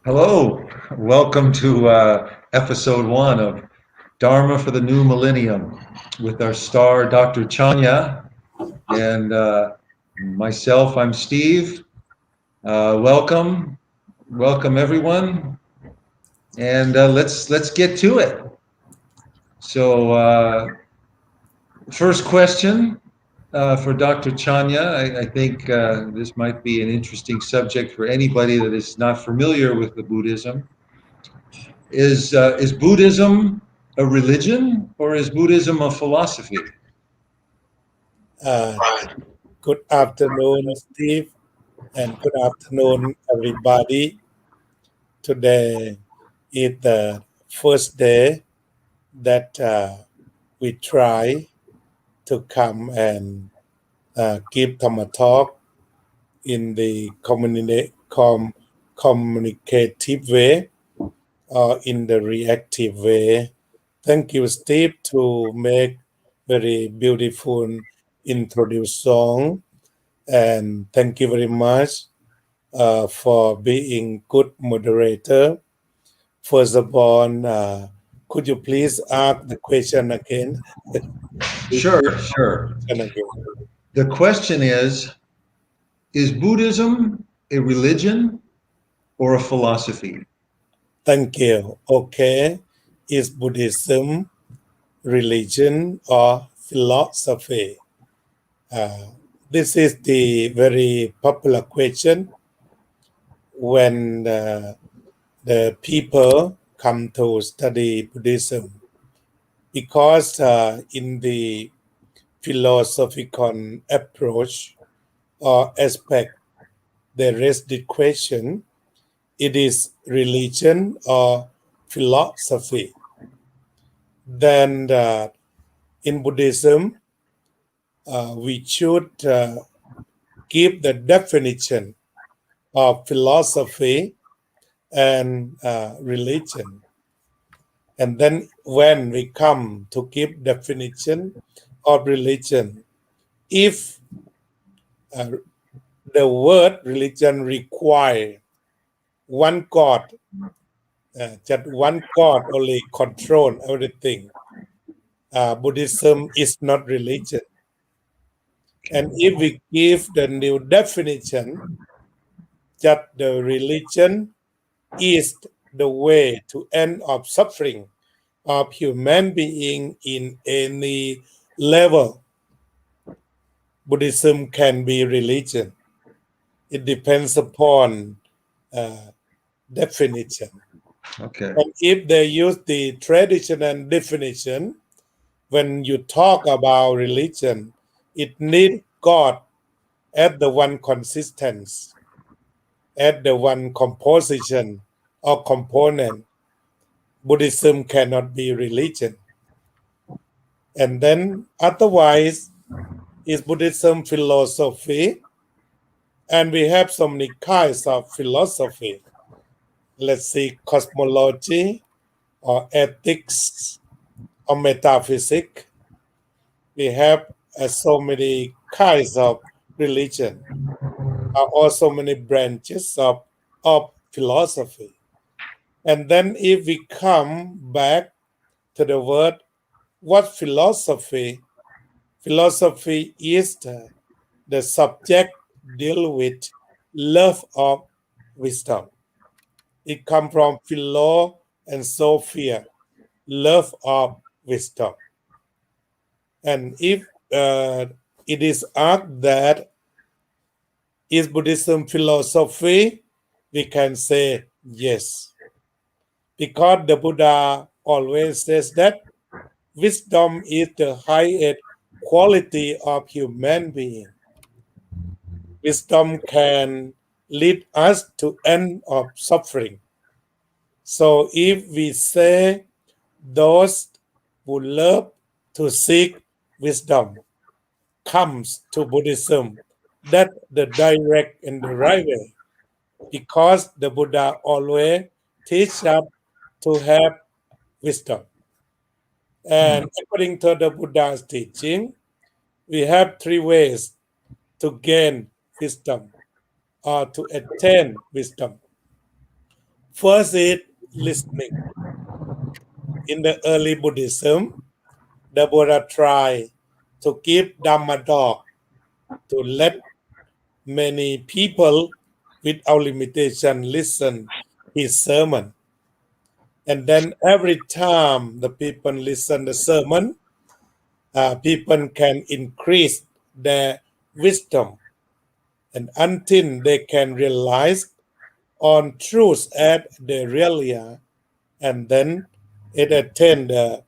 Hello, welcome to episode 1 of Dharma for the New Millennium with our star, Dr. Chanya, and myself, I'm Steve. Welcome everyone, and let's get to it. So, first question for Dr. Chanya. I think this might be an interesting subject for anybody that is not familiar with the Buddhism. Is Buddhism a religion or is Buddhism a philosophy? Uh, Good afternoon, Steve, and good afternoon, everybody. Today is the first day that we try to come and give Dhamma talk in the communicative way or in the reactive way. Thank you, Steve, to make very beautiful introduce song, and thank you very much for being good moderator. First of all, could you please ask the question again? Sure. The question is Buddhism a religion or a philosophy? Thank you. Okay. Is Buddhism religion or philosophy? This is the very popular question when the people come to study Buddhism, because in the philosophical approach or aspect, they raise the question, it is religion or philosophy. Then in Buddhism, we should give the definition of philosophy and religion. And then when we come to give definition of religion, if the word religion require one God, just one God only control everything, Buddhism is not religion. And if we give the new definition, that the religion is the way to end of suffering of human being in any level, Buddhism can be religion. It depends upon definition. Okay. And if they use the traditional definition, when you talk about religion, it needs God as the one consistence, as the one composition or component. Buddhism cannot be religion. And then otherwise, is Buddhism philosophy? And we have so many kinds of philosophy. Let's see, cosmology or ethics or metaphysics. We have so many kinds of religion, also many branches of philosophy. And then if we come back to the word, what philosophy? Philosophy is the subject deal with love of wisdom. It comes from philo and sophia, love of wisdom. And if it is asked that is Buddhism philosophy, we can say yes. Because the Buddha always says that wisdom is the highest quality of human being. Wisdom can lead us to end of suffering. So if we say those who love to seek wisdom comes to Buddhism, that's the direct and the right way. Because the Buddha always teach us to have wisdom. And according to the Buddha's teaching, we have 3 ways to gain wisdom or to attain wisdom. First is listening. In the early Buddhism, the Buddha tried to give Dhamma talk to let many people without limitation listen his sermon. And then every time the people listen the sermon, people can increase their wisdom and until they can realize on truth as they really are, and then it attain the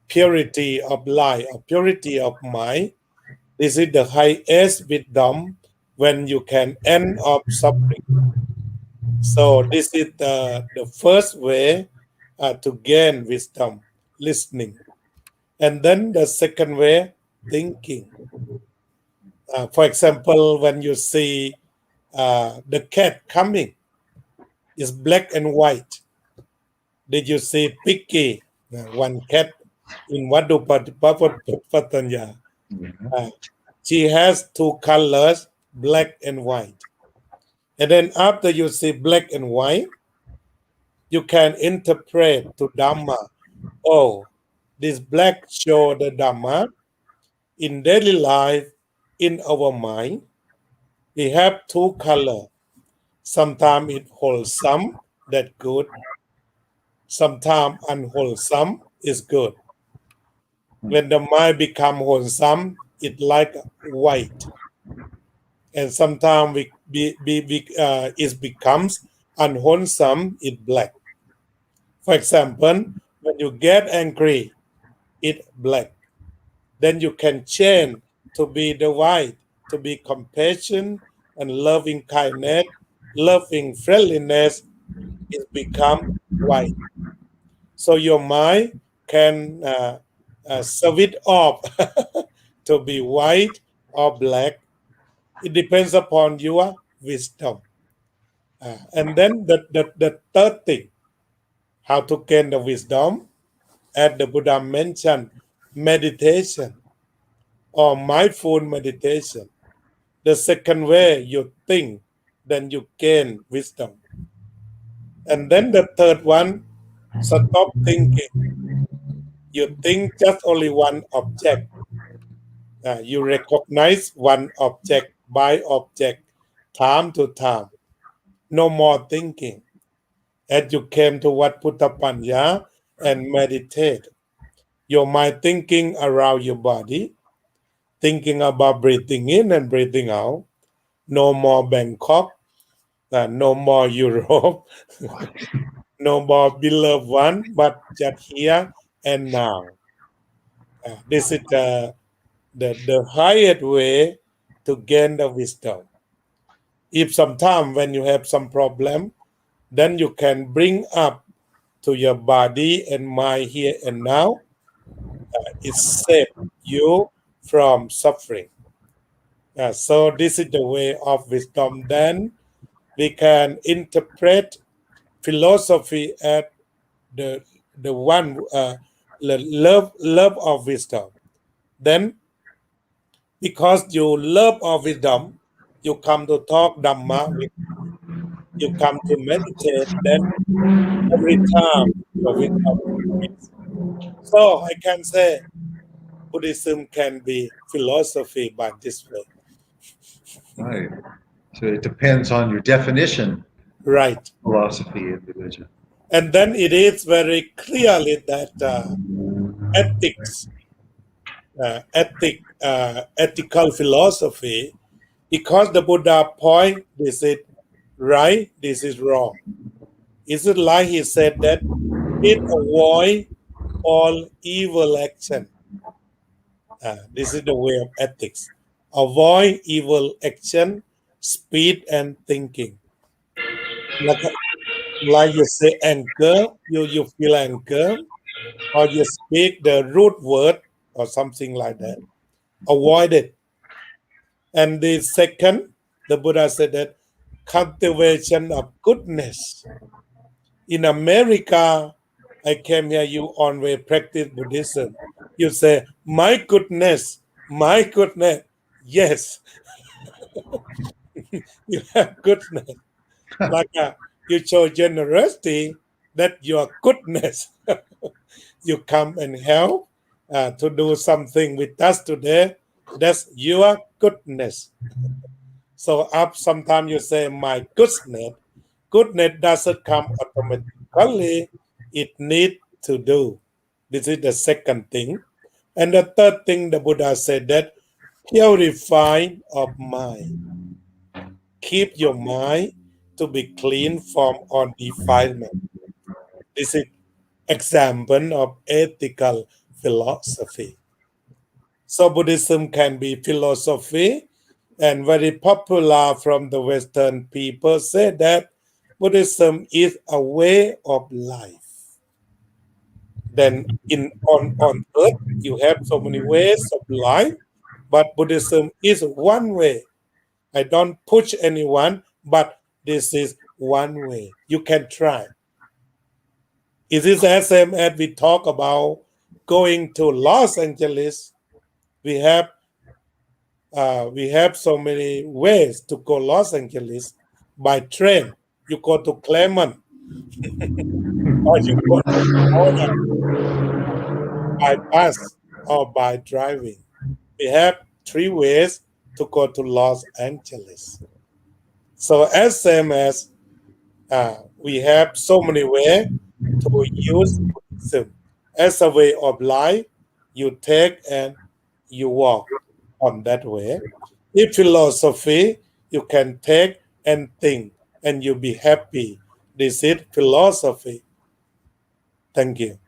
purity of life or purity of mind. This is the highest wisdom when you can end of suffering. So this is the first way to gain wisdom, listening. And then the second way, thinking. For example, when you see the cat coming, it's black and white. Did you see Picky, one cat in Buddhapanya? She has two colors, black and white. And then after you see black and white, you can interpret to Dhamma. Oh, this black show the Dhamma. In daily life, in our mind, we have two colors. Sometimes it wholesome, that good. Sometimes unwholesome is good. When the mind become wholesome, it like white. And sometimes it becomes unwholesome, it black. For example, when you get angry, it black. Then you can change to be the white, to be compassion and loving kindness, loving friendliness, it become white. So your mind can switch off to be white or black. It depends upon your wisdom. And then the third thing, how to gain the wisdom, as the Buddha mentioned, meditation or mindful meditation. The second way you think, then you gain wisdom. And then the third one, stop thinking. You think just only one object. You recognize one object by object, time to time. No more thinking. As you came to what Buddhapanya and meditate, your mind thinking around your body, thinking about breathing in and breathing out. No more Bangkok, no more Europe, no more beloved one, but just here and now. This is the highest way to gain the wisdom. If sometime when you have some problem, then you can bring up to your body and mind here and now. It saves you from suffering. So this is the way of wisdom. Then we can interpret philosophy as the one the love of wisdom. Then because you love of wisdom, you come to talk Dhamma with you come to meditate, then every time your wisdom increases. So I can say Buddhism can be philosophy by this way. Right. So it depends on your definition Right. of philosophy and religion. And then it is very clearly that ethical philosophy, because the Buddha point, this is right, this is wrong. Is it like he said that it avoid all evil action? This is the way of ethics. Avoid evil action, speed and thinking. Like you say anger, you feel anger, or you speak the root word or something like that. Avoid it. And the second, the Buddha said that cultivation of goodness. In America, I came here, you always practice Buddhism. You say, my goodness. Yes. You have goodness. Like you show generosity, that your goodness. You come and help to do something with us today. That's your goodness. So up sometimes you say, my goodness. Goodness doesn't come automatically. It need to do. This is the second thing. And the third thing, the Buddha said that purify of mind. Keep your mind to be clean from all defilement. This is example of ethical philosophy. So Buddhism can be philosophy, and very popular from the Western people say that Buddhism is a way of life. Then on earth you have so many ways of life, but Buddhism is one way. I don't push anyone, but this is one way. You can try. It is the same as we talk about going to Los Angeles. We have so many ways to go Los Angeles by train. You go to Clement, or you go to Florida by bus or by driving. We have 3 ways to go to Los Angeles. So as same as we have so many ways to use Buddhism as a way of life. You take and you walk on that way. In philosophy, you can take and think and you be happy. This is philosophy. Thank you.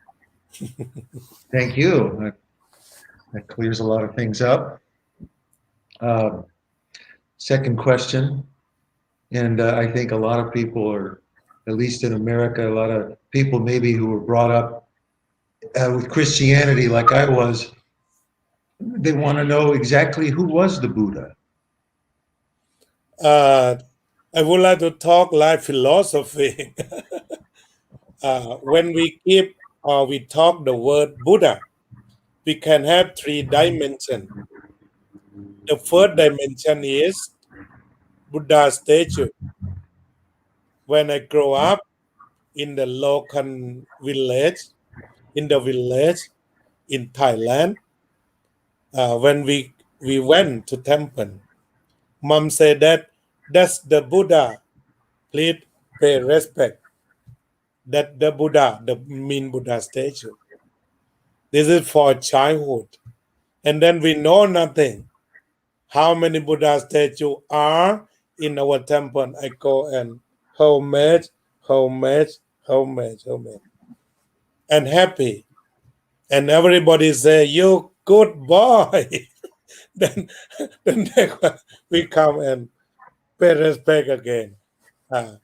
Thank you. That clears a lot of things up. Second question, and I think a lot of people are, at least in America, a lot of people maybe who were brought up with Christianity like I was, they want to know exactly who was the Buddha. I would like to talk like philosophy. When we keep or we talk the word Buddha, we can have 3 dimensions. The first dimension is Buddha statue. When I grow up in the local village, in Thailand, when we went to temple, Mom said that that's the Buddha. Please pay respect. That the Buddha, the mean Buddha statue. This is for childhood. And then we know nothing. How many Buddha statues are in our temple? I go and homemade, and happy. And everybody say, you good boy. then we come and pay respect again.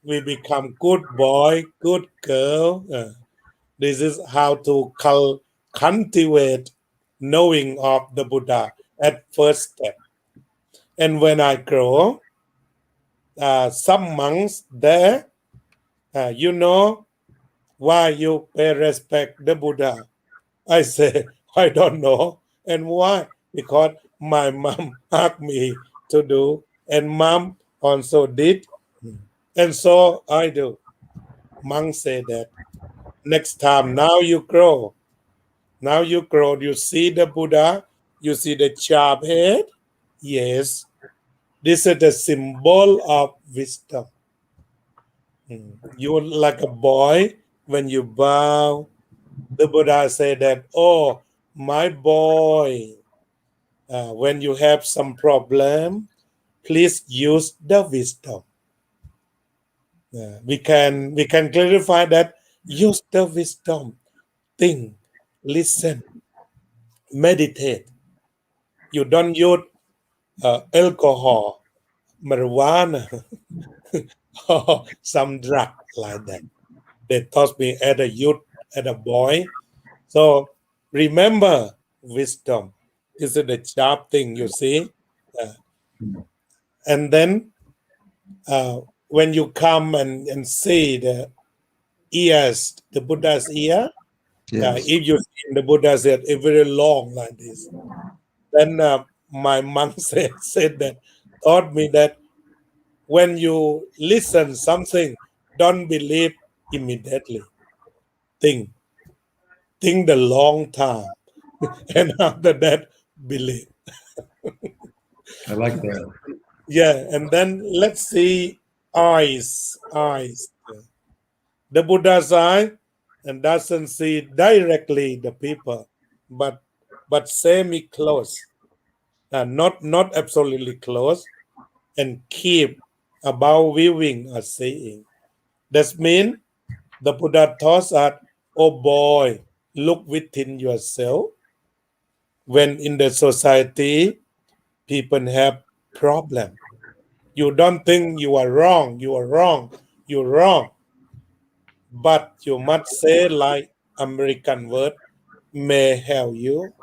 We become good boy, good girl. This is how to cultivate knowing of the Buddha at first step. And when I grow, some monks there, you know why you pay respect the Buddha? I say, I don't know. And why? Because my mom asked me to do, and mom also did. And so I do. Monks say that next time, now you grow, you see the Buddha, you see the sharp head. Yes, this is the symbol of wisdom. You're like a boy when you bow. The Buddha said that, oh, my boy, when you have some problem, please use the wisdom. We can clarify that. Use the wisdom. Think, listen, meditate. You don't use alcohol, marijuana, or some drug like that. They taught me as a youth, as a boy. So remember wisdom. This is the sharp thing, you see. And then when you come and see the ears, the Buddha's ear, Yes. if you see the Buddha's ear, it's very long like this. Then my monk said that, taught me that when you listen something, don't believe immediately. Think the long time, and after that, believe. I like that. Yeah, and then let's see eyes. The Buddha's eye and doesn't see directly the people, but semi-close, not absolutely close, and keep about viewing or seeing. That means the Buddha taught us, oh boy, look within yourself. When in the society, people have problem. You don't think you are wrong, you're wrong. But you must say like American word, may I help you?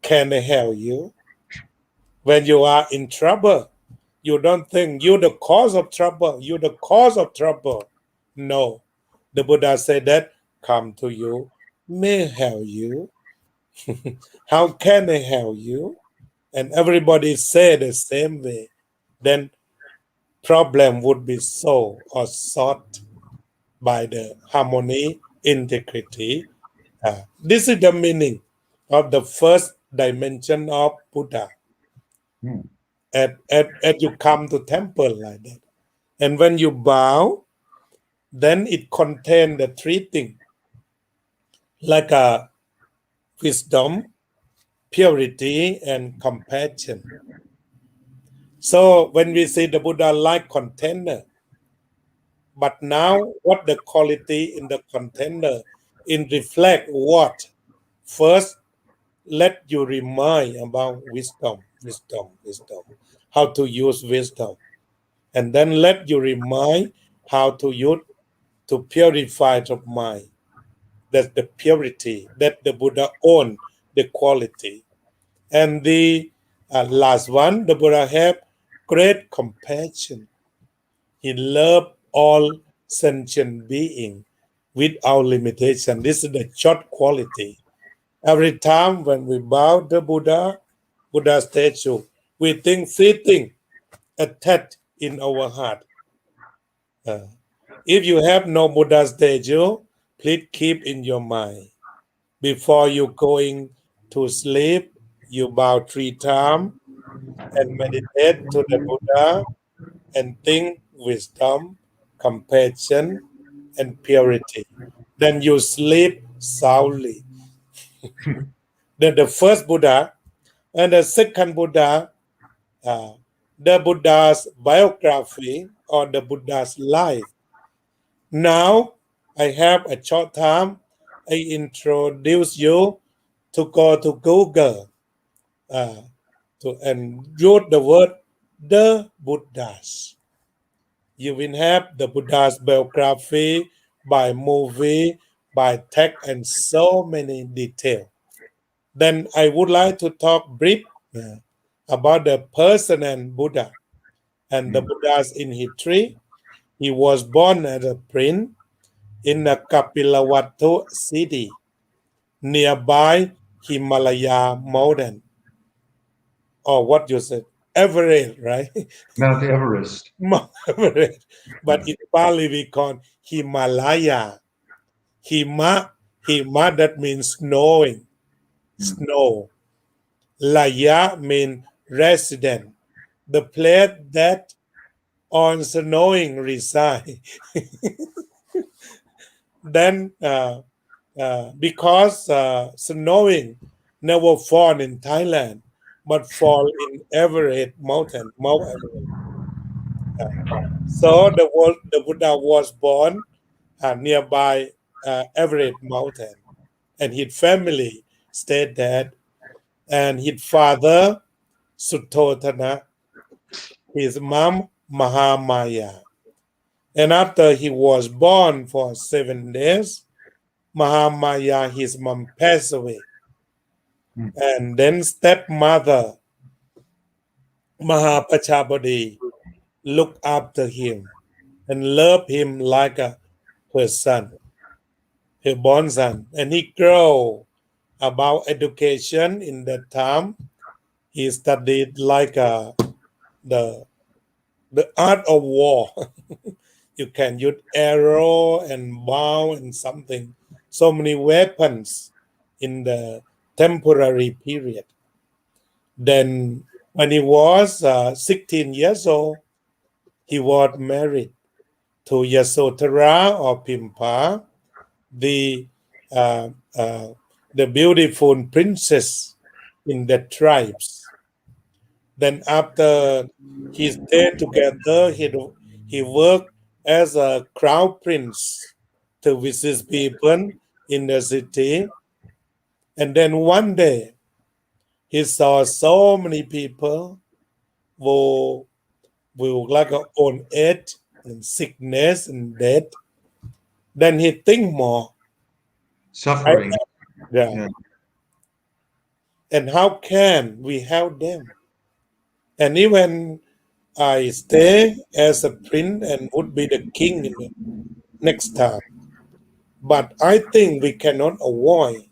Can I help you? When you are in trouble, you don't think you're the cause of trouble. You're the cause of trouble. No. The Buddha said that, come to you. May I help you? How can I help you? And everybody say the same way. Then problem would be solved or solved by the harmony, integrity. This is the meaning of the first dimension of Buddha. As you come to temple like that. And when you bow, then it contains the three things, like a wisdom, purity, and compassion. So when we say the Buddha like container, but now what the quality in the container in reflect what? First, let you remind about wisdom, how to use wisdom. And then let you remind how to use to purify the mind. That's the purity that the Buddha owned, the quality. And the last one, the Buddha have great compassion. He loved all sentient beings without limitation. This is the short quality. Every time when we bow the Buddha statue, we think three things attached in our heart. If you have no Buddha statue, please keep in your mind. Before you going to sleep, you bow 3 times and meditate to the Buddha and think wisdom, compassion, and purity. Then you sleep soundly. Then the first Buddha and the second Buddha, the Buddha's biography or the Buddha's life. Now I have a short time. I introduce you to go to Google and wrote the word the Buddhas. You will have the Buddha's biography by movie, by text, and so many details. Then I would like to talk brief about the person and Buddha. And the Buddha's in history. He was born as a prince in a Kapilavatthu city nearby Himalaya mountain. Or what you said, Everest, right? Mount Everest. Mount Everest. But in Pali we call Himalaya. Hima, that means snowing. Snow. Laya means resident. The place that on snowing reside. Then because snowing never fall in Thailand, but fall in Everest mountain, Mount Everest. So the Buddha was born nearby Everest mountain, and his family stayed there. And his father Suttotana, his mom Mahamaya. And after he was born for 7 days, Mahamaya, his mom, passed away. And then stepmother Mahapachabadi looked after him and loved him like her son, her born son. And he grew about education in that time. He studied like the art of war. You can use arrow and bow and something. So many weapons in the temporary period. Then when he was 16 years old, he was married to Yasodhara or Pimpa, the uh, uh, the beautiful princess in the tribes. Then after he stayed together, he worked as a crown prince to visit people in the city. And then one day he saw so many people who like old age and sickness and death. Then he think more. Suffering. Yeah. Yeah. And how can we help them? And even I stay as a prince and would be the king in the next time. But I think we cannot avoid.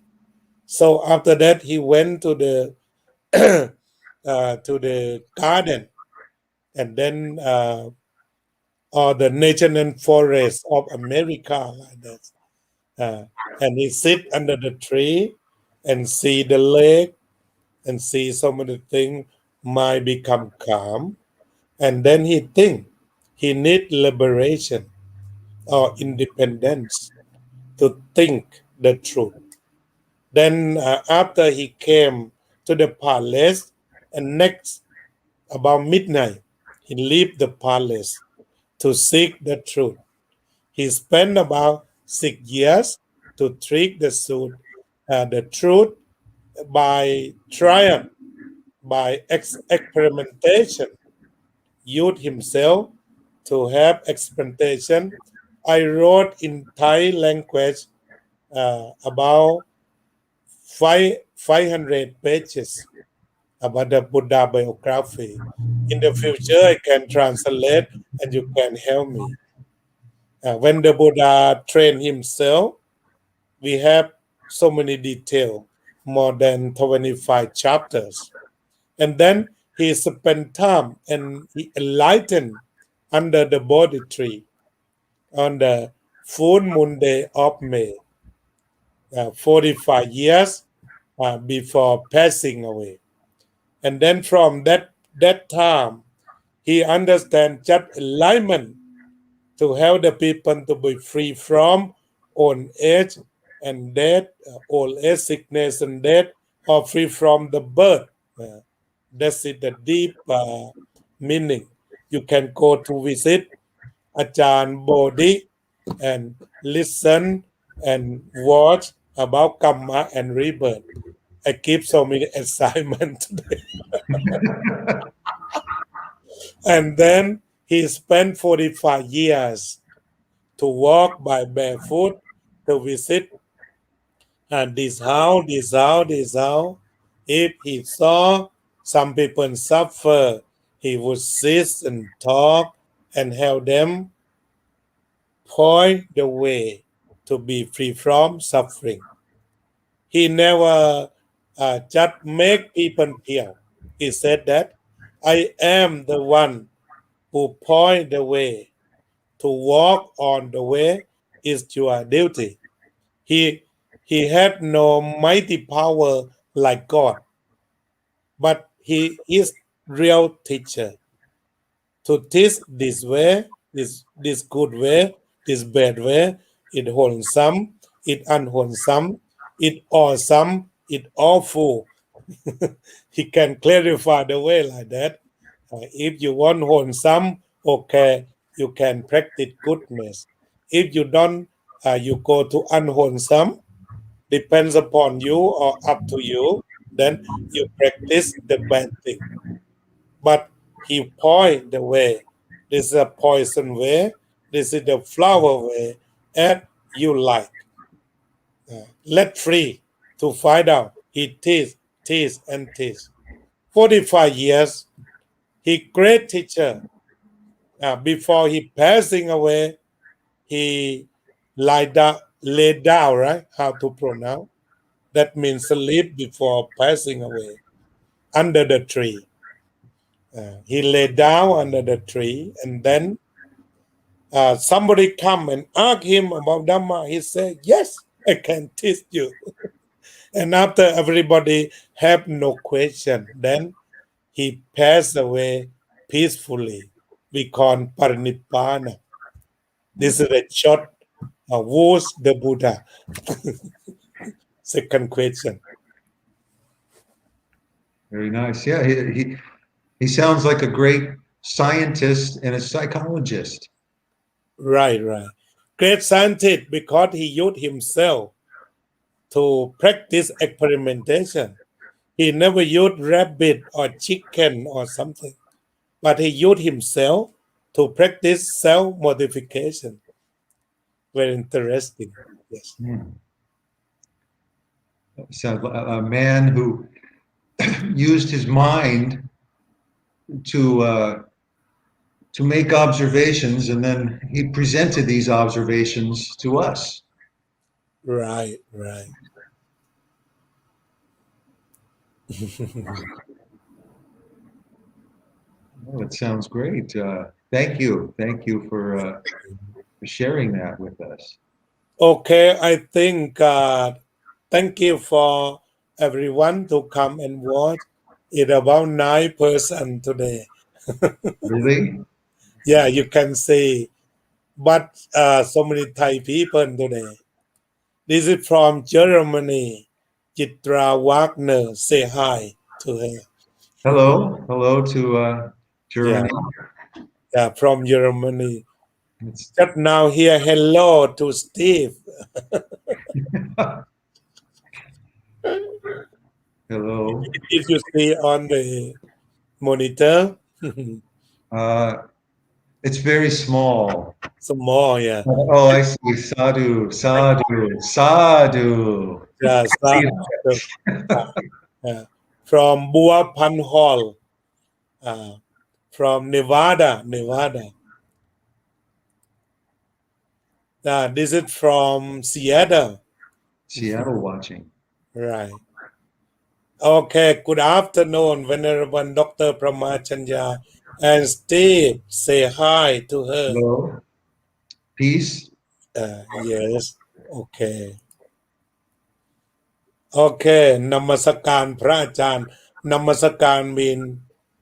So after that, he went to the to the garden, and then or the national forest of America, like that. And he sit under the tree and see the lake and see some of the things might become calm. And then he think he need liberation or independence to think the truth. Then after he came to the palace, and next about midnight, he left the palace to seek the truth. He spent about 6 years to seek the truth by trial, by experimentation, used himself to have experimentation. I wrote in Thai language about 500 pages about the Buddha biography. In the future, I can translate and you can help me. When the Buddha trained himself, we have so many details, more than 25 chapters. And then he spent time and he enlightened under the Bodhi tree on the full moon day of May, 45 years before passing away. And then from that time, he understands just enlightenment to help the people to be free from old age and death, old age, sickness and death, or free from the birth. That's it, the deep meaning. You can go to visit Ajahn Bodhi and listen and watch about karma and rebirth. I keep so many assignments today. And then he spent 45 years to walk by barefoot to visit this house, this house, this house. If he saw some people suffer, he would sit and talk and help them point the way to be free from suffering. He never just make people feel. He said that I am the one who point the way. To walk on the way is your duty. He had no mighty power like God, but he is real teacher to teach this way, this good way, this bad way, it wholesome, it unwholesome, it awesome, it awful. He can clarify the way like that. If you want wholesome, okay, you can practice goodness. If you don't, you go to unwholesome, depends upon you or up to you, then you practice the bad thing. But he point the way. This is a poison way. This is the flower way, and you like. Let free to find out. He teach, and teach. 45 years, he great teacher. Before he passing away, he lay down, right? How to pronounce? That means sleep before passing away under the tree. He lay down under the tree, and then somebody come and ask him about Dhamma, he said, yes, I can teach you. And after everybody have no question, then he passed away peacefully. We call Parinibbana. This is a short who's the Buddha? Second question. Very nice. Yeah, he sounds like a great scientist and a psychologist. Right. Great scientist because he used himself to practice experimentation. He never used rabbit or chicken or something, but he used himself to practice self-modification. Very interesting. Yes. So a man who used his mind to make observations, and then he presented these observations to us. Right. Oh, it sounds great. Thank you for sharing that with us. Okay, I think thank you for everyone to come and watch. It's about 9% today. Really? Yeah, you can see, but so many Thai people today. This is from Germany. Chitra Wagner, say hi to her. Hello to Germany. Yeah, from Germany. It's- Just now here, hello to Steve. Hello. If you see on the monitor, It's very small. small, yeah. Oh, I see. Sadhu. Yeah, from Buddhapanya from Nevada. This is from Seattle. Seattle watching. Right. Okay, good afternoon, Venerable Dr. Phramahachanya and Steve. Say hi to her. Hello. Peace. Yes. Okay, Namaskar พระอาจารย์ Namaskar mean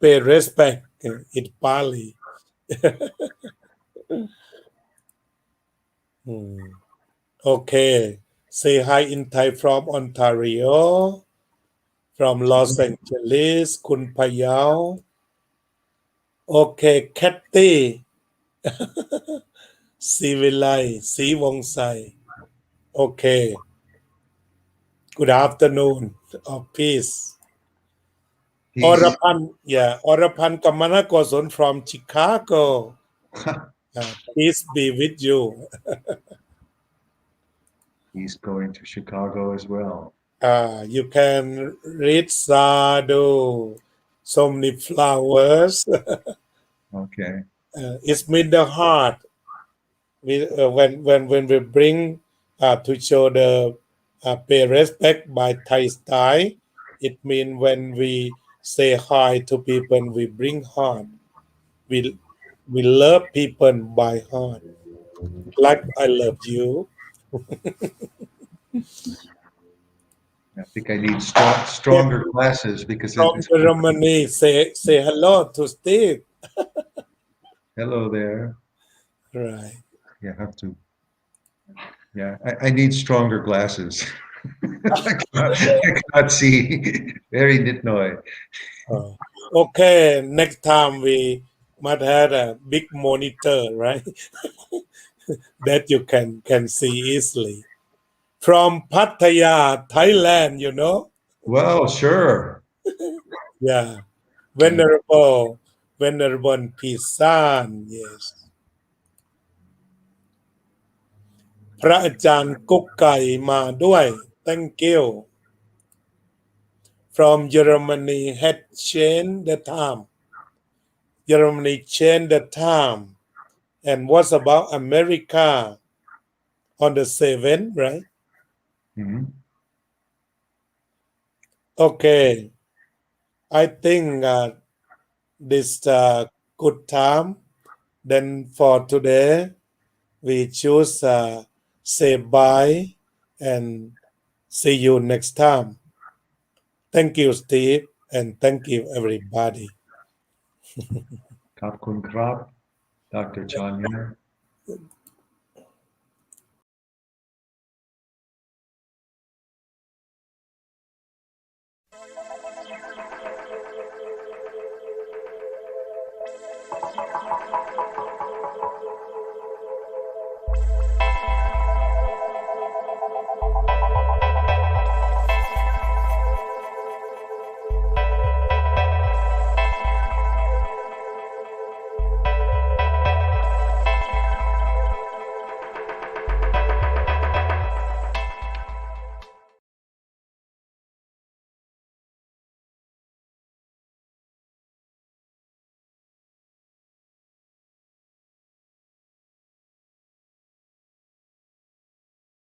pay respect in Pali. Okay, say hi in Thai from Ontario, from Los Angeles, คุณพะเยา Okay, Kathy, ศรีวิไล ศรีวงศ์ไส Okay, good afternoon of peace. Peace. อรพันธ์ กัมมนโกศล from Chicago. Peace be with you. He's going to Chicago as well. You can read Sadhu, so many flowers. Okay. It's mean the heart. When we bring to show the pay respect by Thai style, it means when we say hi to people, we bring heart. We love people by heart. Like I love you. I think I need stronger glasses because From it's Germany, say hello to Steve. hello there. Right. Yeah, have to. Yeah, I need stronger glasses. I cannot see. Very nitnoy. Okay, next time we might have a big monitor, right? That you can see easily. From Pattaya, Thailand, you know? Well, sure. Yeah. Venerable Pisan, yes. พระอาจารย์กุ๊กไก่มาด้วย Thank you. From Germany had changed the time. Germany changed the time. And what about America on the 7th, right? Mhm. Okay. I think this good time. Then for today, we choose say bye and see you next time. Thank you, Steve, and thank you, everybody. ขอบคุณครับ Dr. Chanya